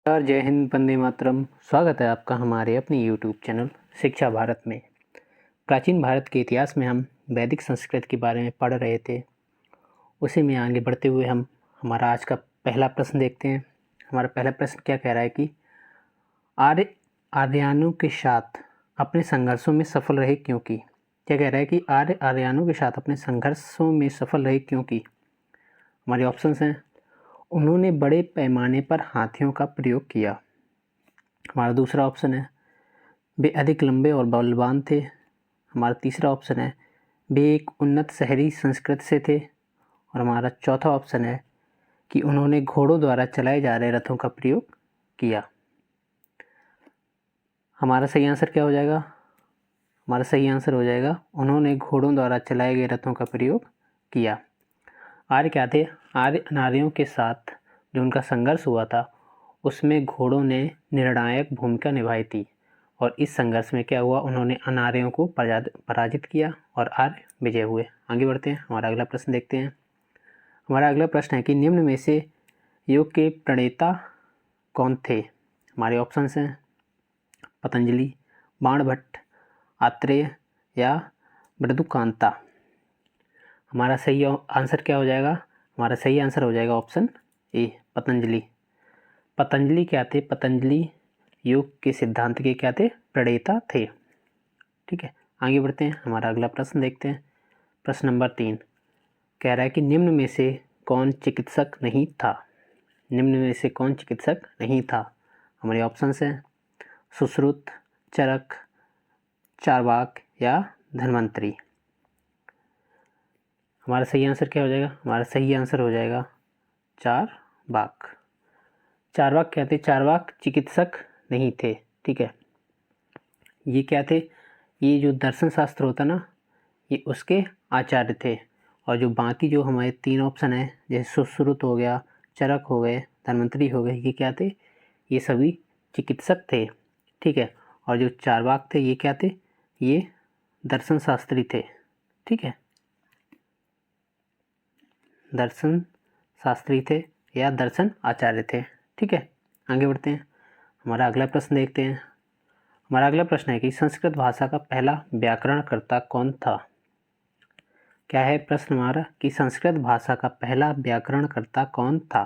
और जय हिंद, वंदे मातरम। स्वागत है आपका हमारे अपने यूट्यूब चैनल शिक्षा भारत में। प्राचीन भारत के इतिहास में हम वैदिक संस्कृत के बारे में पढ़ रहे थे। उसी में आगे बढ़ते हुए हम हमारा आज का पहला प्रश्न देखते हैं। हमारा पहला प्रश्न क्या कह रहा है कि आर्यानों के साथ अपने संघर्षों में सफल रहे क्योंकि। क्या कह रहा है कि आर्यानों के साथ अपने संघर्षों में सफल रहे क्योंकि। हमारे ऑप्शंस हैं, उन्होंने बड़े पैमाने पर हाथियों का प्रयोग किया। हमारा दूसरा ऑप्शन है, वे अधिक लंबे और बलवान थे। हमारा तीसरा ऑप्शन है, वे एक उन्नत शहरी संस्कृति से थे। और हमारा चौथा ऑप्शन है कि उन्होंने घोड़ों द्वारा चलाए जा रहे रथों का प्रयोग किया। हमारा सही आंसर क्या हो जाएगा? हमारा सही आंसर हो जाएगा, उन्होंने घोड़ों द्वारा चलाए गए रथों का प्रयोग किया। आर्य क्या थे? आर्य अनार्यों के साथ जो उनका संघर्ष हुआ था उसमें घोड़ों ने निर्णायक भूमिका निभाई थी। और इस संघर्ष में क्या हुआ, उन्होंने अनार्यों को पराजित किया और आर्य विजय हुए। आगे बढ़ते हैं, हमारा अगला प्रश्न देखते हैं। हमारा अगला प्रश्न है कि निम्न में से योग के प्रणेता कौन थे? हमारे ऑप्शंस हैं, पतंजलि, बाणभट्ट, आत्रेय या मृदुकांता। हमारा सही आंसर क्या हो जाएगा? हमारा सही आंसर हो जाएगा ऑप्शन ए, पतंजलि। पतंजलि क्या थे? पतंजलि योग के सिद्धांत के क्या थे? प्रणेता थे। ठीक है, आगे बढ़ते हैं, हमारा अगला प्रश्न देखते हैं। प्रश्न नंबर 3 कह रहा है कि निम्न में से कौन चिकित्सक नहीं था? निम्न में से कौन चिकित्सक नहीं था? हमारे ऑप्शंस हैं, सुश्रुत, चरक, चार्वाक या धन्वंतरी। हमारा सही आंसर क्या हो जाएगा? हमारा सही आंसर हो जाएगा चार्वाक। चार्वाक क्या थे? चार्वाक चिकित्सक नहीं थे। ठीक है, ये क्या थे? ये जो दर्शन शास्त्र होता ना, ये उसके आचार्य थे। और जो बाकी जो हमारे 3 ऑप्शन हैं, जैसे सुश्रुत हो गया, चरक हो गए, धन्वंतरी हो गए, ये क्या थे? ये सभी चिकित्सक थे। ठीक है, और जो चार्वाक थे ये क्या थे? ये दर्शन शास्त्री थे। ठीक है, दर्शन शास्त्री थे या दर्शन आचार्य थे। ठीक है, आगे बढ़ते हैं, हमारा अगला प्रश्न देखते हैं। हमारा अगला प्रश्न है कि संस्कृत भाषा का पहला व्याकरणकर्ता कौन था? क्या है प्रश्न हमारा कि संस्कृत भाषा का पहला व्याकरणकर्ता कौन था?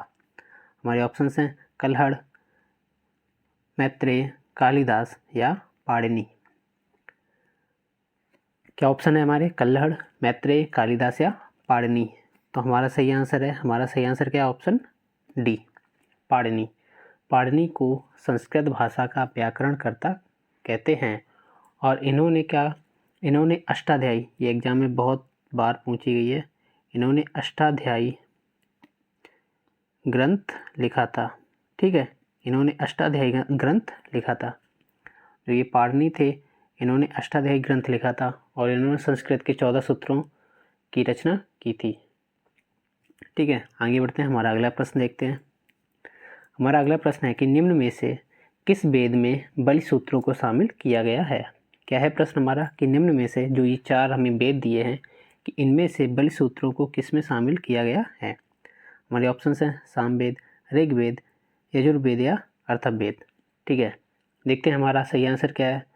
हमारे ऑप्शंस हैं, कल्हड़, मैत्रेय, कालिदास या पाणिनि। क्या ऑप्शन है हमारे? कल्हड़, मैत्रेय, कालिदास या पाणिनि। तो हमारा सही आंसर है, हमारा सही आंसर क्या है? Option D, Panini. पाणिनि को संस्कृत भाषा का व्याकरणकर्ता कहते हैं। और इन्होंने अष्टाध्यायी, ये एग्जाम में बहुत बार पूछी गई है, इन्होंने अष्टाध्यायी ग्रंथ लिखा था। ठीक है, इन्होंने अष्टाध्यायी ग्रंथ लिखा था। जो ये पाणिनि थे, इन्होंने अष्टाध्यायी ग्रंथ लिखा था और इन्होंने संस्कृत के 14 सूत्रों की रचना की थी। ठीक है, आगे बढ़ते हैं, हमारा अगला प्रश्न देखते हैं। हमारा अगला प्रश्न है कि निम्न में से किस वेद में बलि सूत्रों को शामिल किया गया है? क्या है प्रश्न हमारा कि निम्न में से जो ये 4 हमें वेद दिए हैं कि इनमें से बलि सूत्रों को किस में शामिल किया गया है? हमारे ऑप्शंस हैं, सामवेद, ऋग्वेद, यजुर्वेद या अथर्ववेद। ठीक है, देखते हैं हमारा सही आंसर क्या है।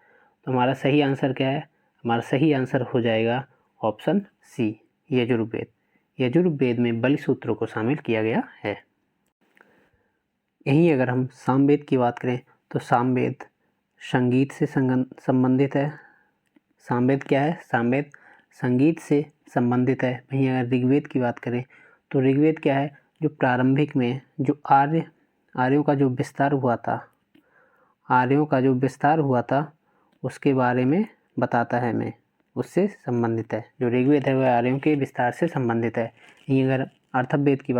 तो हमारा सही आंसर क्या है? हमारा सही आंसर हो जाएगा ऑप्शन सी, यजुर्वेद। यजुर्वेद में बलि सूत्रों को शामिल किया गया है। यहीं अगर हम सामवेद की बात करें तो सामवेद संगीत से संबंधित है। सामवेद क्या है? सामवेद संगीत से संबंधित है। वहीं अगर ऋग्वेद की बात करें तो ऋग्वेद क्या है? जो प्रारंभिक में जो आर्यों का जो विस्तार हुआ था, आर्यों का जो विस्तार हुआ था उसके बारे में बताता है, हमें उससे संबंधित है। जो ऋग्वेद है वह आर्यों के विस्तार से संबंधित है। यहीं अगर अथर्ववेद की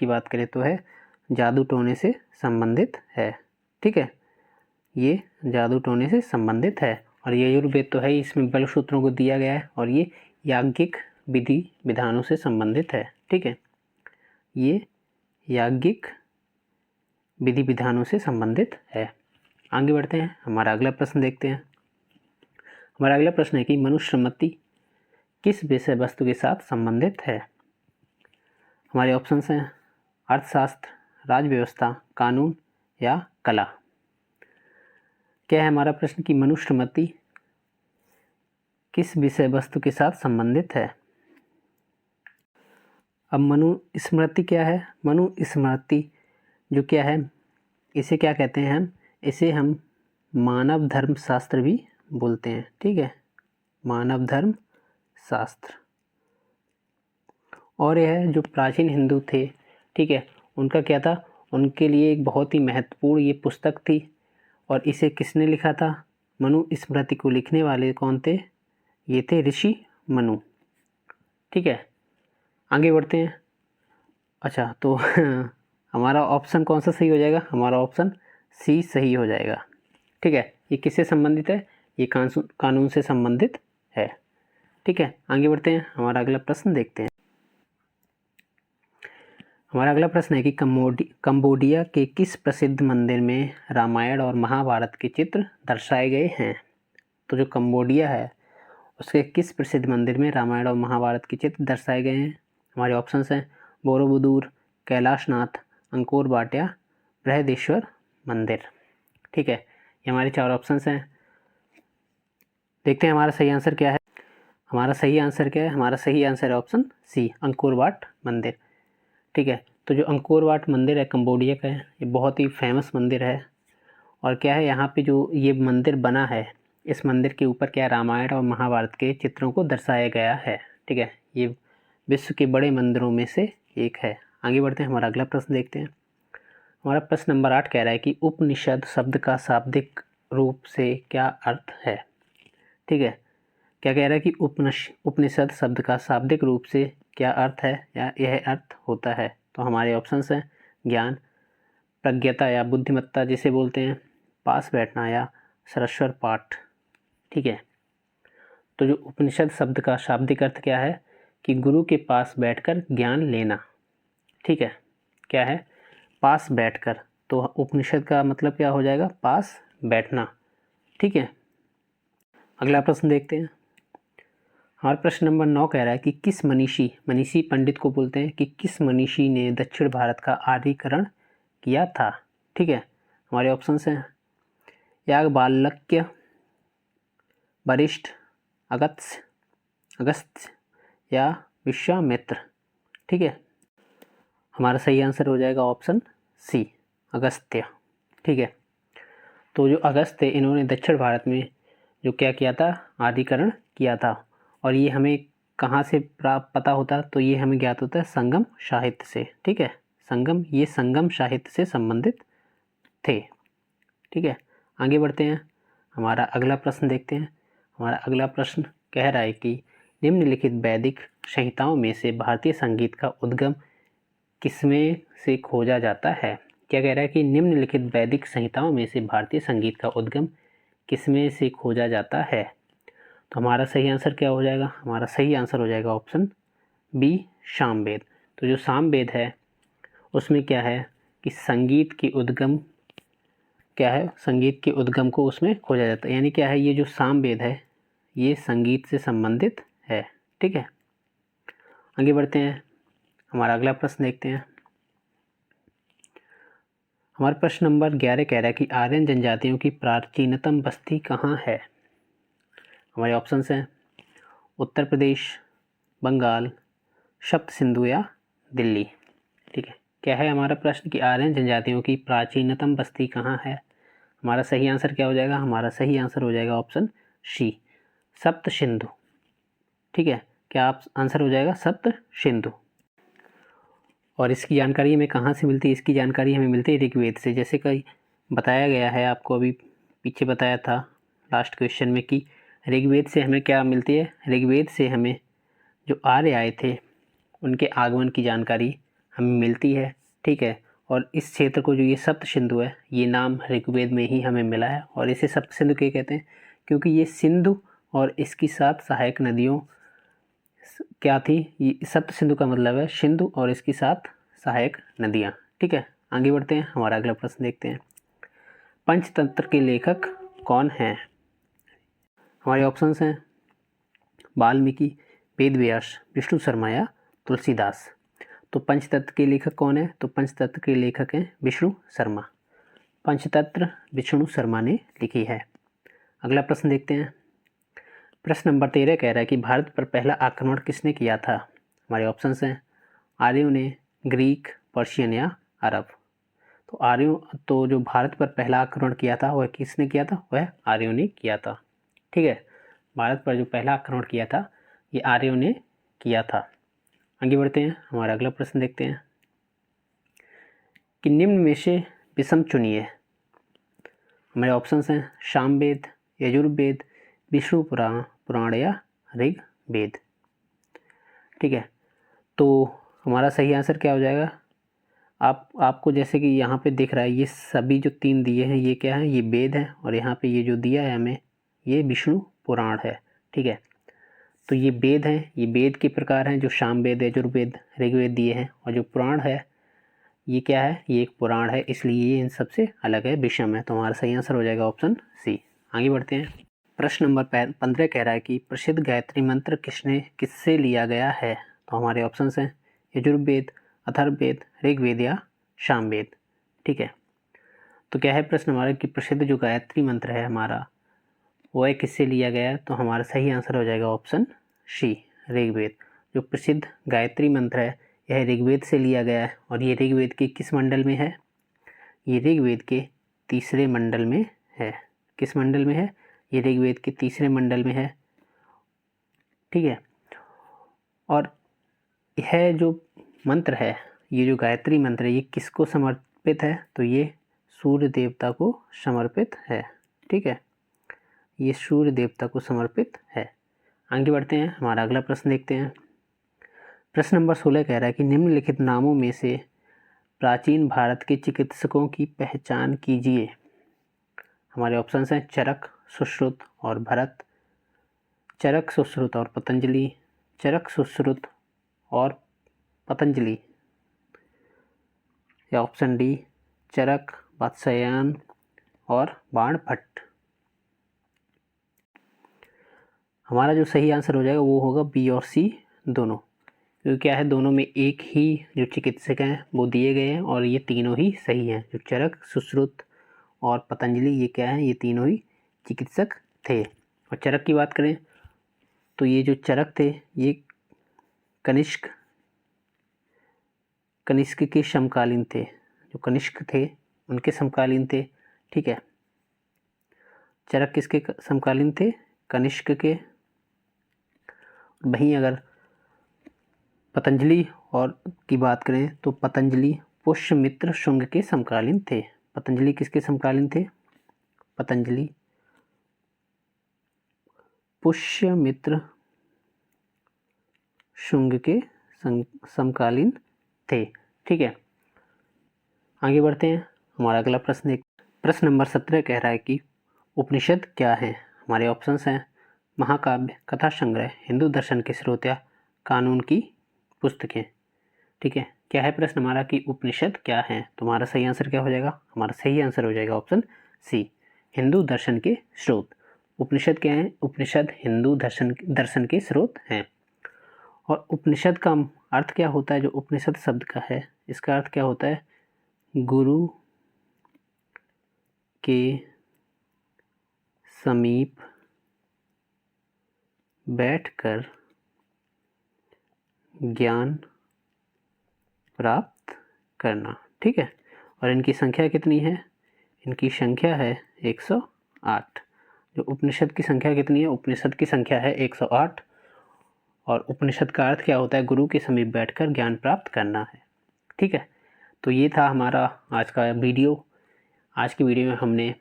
बात करें तो है जादू टोने से संबंधित है। ठीक है, ये जादू टोने से संबंधित है। और ये यजुर्वेद तो है, इसमें बल सूत्रों को दिया गया है और ये याज्ञिक विधि विधानों से संबंधित है। ठीक है, ये याज्ञिक विधि विधानों से संबंधित है। आगे बढ़ते हैं, हमारा अगला प्रश्न देखते हैं। हमारा अगला प्रश्न है कि मनुस्मृति किस विषय वस्तु के साथ संबंधित है? हमारे ऑप्शंस हैं, अर्थशास्त्र, राज व्यवस्था, कानून या कला। क्या है हमारा प्रश्न कि मनुस्मृति किस विषय वस्तु के साथ संबंधित है। अब मनुस्मृति क्या है? मनुस्मृति जो क्या है, इसे क्या कहते हैं इसे हम मानव धर्म शास्त्र भी बोलते हैं। ठीक है, मानव धर्म शास्त्र। और यह जो प्राचीन हिंदू थे, ठीक है, उनका क्या था, उनके लिए एक बहुत ही महत्वपूर्ण ये पुस्तक थी। और इसे किसने लिखा था? मनुस्मृति को लिखने वाले कौन थे? ये थे ऋषि मनु। ठीक है, आगे बढ़ते हैं। अच्छा, तो हमारा ऑप्शन कौन सा सही हो जाएगा? हमारा ऑप्शन सी सही हो जाएगा। ठीक है, ये किससे संबंधित है? ये कानून से संबंधित है। ठीक है, आगे बढ़ते हैं। हमारा अगला प्रश्न देखते हैं। हमारा अगला प्रश्न है कि कंबोडिया के किस प्रसिद्ध मंदिर में रामायण और महाभारत के चित्र दर्शाए गए हैं? तो जो कंबोडिया है उसके किस प्रसिद्ध मंदिर में रामायण और महाभारत के चित्र दर्शाए गए हैं? हमारे ऑप्शंस हैं बोरोबुदूर, कैलाशनाथ, अंकोर वाट या बृहदेश्वर मंदिर। ठीक है, ये हमारे 4 ऑप्शंस हैं। देखते हैं हमारा सही आंसर क्या है। हमारा सही आंसर क्या है? हमारा सही आंसर है ऑप्शन सी, अंकोर वाट मंदिर। ठीक है, तो जो अंकोर वाट मंदिर है कंबोडिया का है, ये बहुत ही फेमस मंदिर है। और क्या है, यहाँ पे जो ये मंदिर बना है, इस मंदिर के ऊपर क्या रामायण और महाभारत के चित्रों को दर्शाया गया है। ठीक है, ये विश्व के बड़े मंदिरों में से एक है। आगे बढ़ते हैं, हमारा अगला प्रश्न देखते हैं। हमारा प्रश्न नंबर 8 कह रहा है कि उपनिषद शब्द का शाब्दिक रूप से क्या अर्थ है। ठीक है, क्या कह रहा है कि उपनिषद शब्द का शाब्दिक रूप से क्या अर्थ है या यह अर्थ होता है। तो हमारे ऑप्शंस हैं ज्ञान, प्रज्ञता या बुद्धिमत्ता जिसे बोलते हैं, पास बैठना या सरस्वर पाठ। ठीक है, तो जो उपनिषद शब्द का शाब्दिक अर्थ क्या है कि गुरु के पास बैठकर ज्ञान लेना। ठीक है, क्या है, पास बैठकर, तो उपनिषद का मतलब क्या हो जाएगा? पास बैठना। ठीक है, अगला प्रश्न देखते हैं। हमारा प्रश्न नंबर 9 कह रहा है कि किस मनीषी पंडित को बोलते हैं कि किस मनीषी ने दक्षिण भारत का आर्यीकरण किया था। ठीक है, हमारे ऑप्शंस हैं याज्ञवल्क्य, वशिष्ठ, अगस्त्य या विश्वामित्र। ठीक है, हमारा सही आंसर हो जाएगा ऑप्शन सी, अगस्त्य। ठीक है, तो जो अगस्त्य थे, इन्होंने दक्षिण भारत में जो क्या किया था, आर्यीकरण किया था। और ये हमें कहाँ से प्राप्त पता होता? तो ये हमें ज्ञात होता है संगम साहित्य से। ठीक है, ये संगम साहित्य से संबंधित थे। ठीक है, आगे बढ़ते हैं। हमारा अगला प्रश्न देखते हैं। हमारा अगला प्रश्न कह रहा है कि निम्नलिखित वैदिक संहिताओं में से भारतीय संगीत का उद्गम किसमें से खोजा जाता है। क्या कह रहा है कि निम्नलिखित वैदिक संहिताओं में से भारतीय संगीत का उद्गम किसमें से खोजा जाता है। तो हमारा सही आंसर क्या हो जाएगा? हमारा सही आंसर हो जाएगा ऑप्शन बी, सामवेद। तो जो सामवेद है उसमें क्या है कि संगीत की उद्गम क्या है, संगीत के उद्गम को उसमें खोजा जाता है। यानी क्या है, ये जो सामवेद है ये संगीत से संबंधित है। ठीक है, आगे बढ़ते हैं। हमारा अगला प्रश्न देखते हैं। हमारा प्रश्न नंबर 11 कह रहा है कि आर्यन जनजातियों की प्राचीनतम बस्ती कहाँ है। हमारे ऑप्शंस हैं उत्तर प्रदेश, बंगाल, सप्त सिंधु या दिल्ली। ठीक है, क्या है हमारा प्रश्न कि आर्यन जनजातियों की प्राचीनतम बस्ती कहाँ है। हमारा सही आंसर क्या हो जाएगा? हमारा सही आंसर हो जाएगा ऑप्शन सी, सप्त सिंधु। ठीक है, क्या आप आंसर हो जाएगा सप्त सिंधु। और इसकी जानकारी हमें कहाँ से मिलती है? इसकी जानकारी हमें मिलती है ऋग्वेद से। जैसे कि बताया गया है आपको, अभी पीछे बताया था लास्ट क्वेश्चन में कि ऋग्वेद से हमें क्या मिलती है। ऋग्वेद से हमें जो आर्य आए थे उनके आगमन की जानकारी हमें मिलती है। ठीक है, और इस क्षेत्र को जो ये सप्त सिंधु है, ये नाम ऋग्वेद में ही हमें मिला है। और इसे सप्त सिंधु क्यों कहते हैं? क्योंकि ये सिंधु और इसकी 7 सहायक नदियों क्या थी। ये सप्त सिंधु का मतलब है सिंधु और इसकी 7 सहायक नदियाँ। ठीक है, आगे बढ़ते हैं। हमारा अगला प्रश्न देखते हैं। पंचतंत्र के लेखक कौन हैं? हमारे ऑप्शंस हैं वाल्मीकि, वेद व्यास, विष्णु शर्मा या तुलसीदास। तो पंचतत्व के लेखक कौन है? तो पंचतत्व के लेखक हैं विष्णु शर्मा। पंचतंत्र विष्णु शर्मा ने लिखी है। अगला प्रश्न देखते हैं। प्रश्न नंबर 13 कह रहा है कि भारत पर पहला आक्रमण किसने किया था? हमारे ऑप्शंस हैं आर्यों ने, ग्रीक, पर्शियन या अरब। तो आर्यों, तो जो भारत पर पहला आक्रमण किया था वह किसने किया था? वह आर्यों ने किया था। ठीक है, भारत पर जो पहला आक्रमण किया था ये आर्यों ने किया था। आगे बढ़ते हैं, हमारा अगला प्रश्न देखते हैं कि निम्न में से विषम चुनिए। हमारे ऑप्शंस हैं सामवेद, यजुर्वेद, विष्णु पुराण या ऋग्वेद। ठीक है, तो हमारा सही आंसर क्या हो जाएगा? आपको जैसे कि यहाँ पे दिख रहा है ये सभी जो 3 दिए हैं ये क्या है? ये वेद है, और यहाँ पे ये जो दिया है हमें ये विष्णु पुराण है। ठीक है, तो ये वेद हैं, ये वेद के प्रकार हैं जो सामवेद, यजुर्वेद, ऋग्वेद दिए हैं, और जो पुराण है ये क्या है? ये एक पुराण है, इसलिए ये इन सबसे अलग है, विषम है। तो हमारा सही आंसर हो जाएगा ऑप्शन सी। आगे बढ़ते हैं। प्रश्न नंबर 15 कह रहा है कि प्रसिद्ध गायत्री मंत्र किससे लिया गया है? तो हमारे ऑप्शंस हैं यजुर्वेद, अथर्ववेद, ऋग्वेद या सामवेद। ठीक है, तो क्या है प्रश्न हमारा कि प्रसिद्ध जो गायत्री मंत्र है हमारा वह किससे लिया गया है? तो हमारा सही आंसर हो जाएगा ऑप्शन सी, ऋग्वेद। जो प्रसिद्ध गायत्री मंत्र है यह ऋग्वेद से लिया गया है, और ये ऋग्वेद के किस मंडल में है? ये ऋग्वेद के 3रे मंडल में है। किस मंडल में है? ये ऋग्वेद के 3रे मंडल में है। ठीक है, और यह जो मंत्र है, ये जो गायत्री मंत्र है ये किसको समर्पित है? तो ये सूर्य देवता को समर्पित है। ठीक है, ये सूर्य देवता को समर्पित है। आगे बढ़ते हैं, हमारा अगला प्रश्न देखते हैं। प्रश्न नंबर 16 कह रहा है कि निम्नलिखित नामों में से प्राचीन भारत के चिकित्सकों की पहचान कीजिए। हमारे ऑप्शंस हैं चरक, सुश्रुत और भरत, चरक, सुश्रुत और पतंजलि, चरक, सुश्रुत और पतंजलि, या ऑप्शन डी चरक, वात्स्यायन और बाणभट्ट। हमारा जो सही आंसर हो जाएगा वो होगा बी और सी दोनों, क्योंकि क्या है दोनों में एक ही जो चिकित्सक हैं वो दिए गए हैं, और ये तीनों ही सही हैं। जो चरक, सुश्रुत और पतंजलि ये क्या है? ये तीनों ही चिकित्सक थे। और चरक की बात करें तो ये जो चरक थे ये कनिष्क के समकालीन थे। जो कनिष्क थे उनके समकालीन थे। ठीक है, चरक किसके समकालीन थे? कनिष्क के। वहीं अगर पतंजलि और की बात करें तो पतंजलि पुष्यमित्र शुंग के समकालीन थे। पतंजलि किसके समकालीन थे? पतंजलि पुष्यमित्र शुंग के समकालीन थे। ठीक है, आगे बढ़ते हैं, हमारा अगला प्रश्न प्रश्न नंबर 17 कह रहा है कि उपनिषद क्या है? हमारे ऑप्शंस हैं महाकाव्य, कथा संग्रह, हिंदू दर्शन के स्रोत या कानून की पुस्तकें। ठीक है, क्या है प्रश्न हमारा कि उपनिषद क्या है? तुम्हारा सही आंसर क्या हो जाएगा? हमारा सही आंसर हो जाएगा ऑप्शन सी, हिंदू दर्शन के स्रोत। उपनिषद क्या है? उपनिषद हिंदू दर्शन के स्रोत हैं। और उपनिषद का अर्थ क्या होता है? जो उपनिषद शब्द का है इसका अर्थ क्या होता है? गुरु के समीप बैठकर ज्ञान प्राप्त करना। ठीक है, और इनकी संख्या कितनी है? इनकी संख्या है 108। जो उपनिषद की संख्या कितनी है? उपनिषद की संख्या है 108। और उपनिषद का अर्थ क्या होता है? गुरु के समीप बैठकर ज्ञान प्राप्त करना है। ठीक है, तो ये था हमारा आज का वीडियो। आज की वीडियो में हमने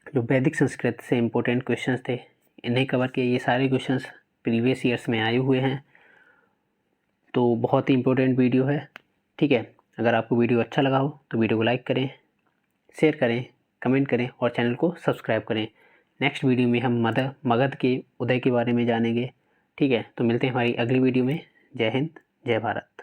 जो वैदिक संस्कृत से इम्पोर्टेंट क्वेश्चंस थे इन्हें कवर किया। ये सारे क्वेश्चंस प्रीवियस ईयर्स में आए हुए हैं, तो बहुत ही इम्पोर्टेंट वीडियो है। ठीक है, अगर आपको वीडियो अच्छा लगा हो तो वीडियो को लाइक करें, शेयर करें, कमेंट करें और चैनल को सब्सक्राइब करें। नेक्स्ट वीडियो में हम मगध के उदय के बारे में जानेंगे। ठीक है, तो मिलते हैं हमारी अगली वीडियो में। जय हिंद, जय भारत।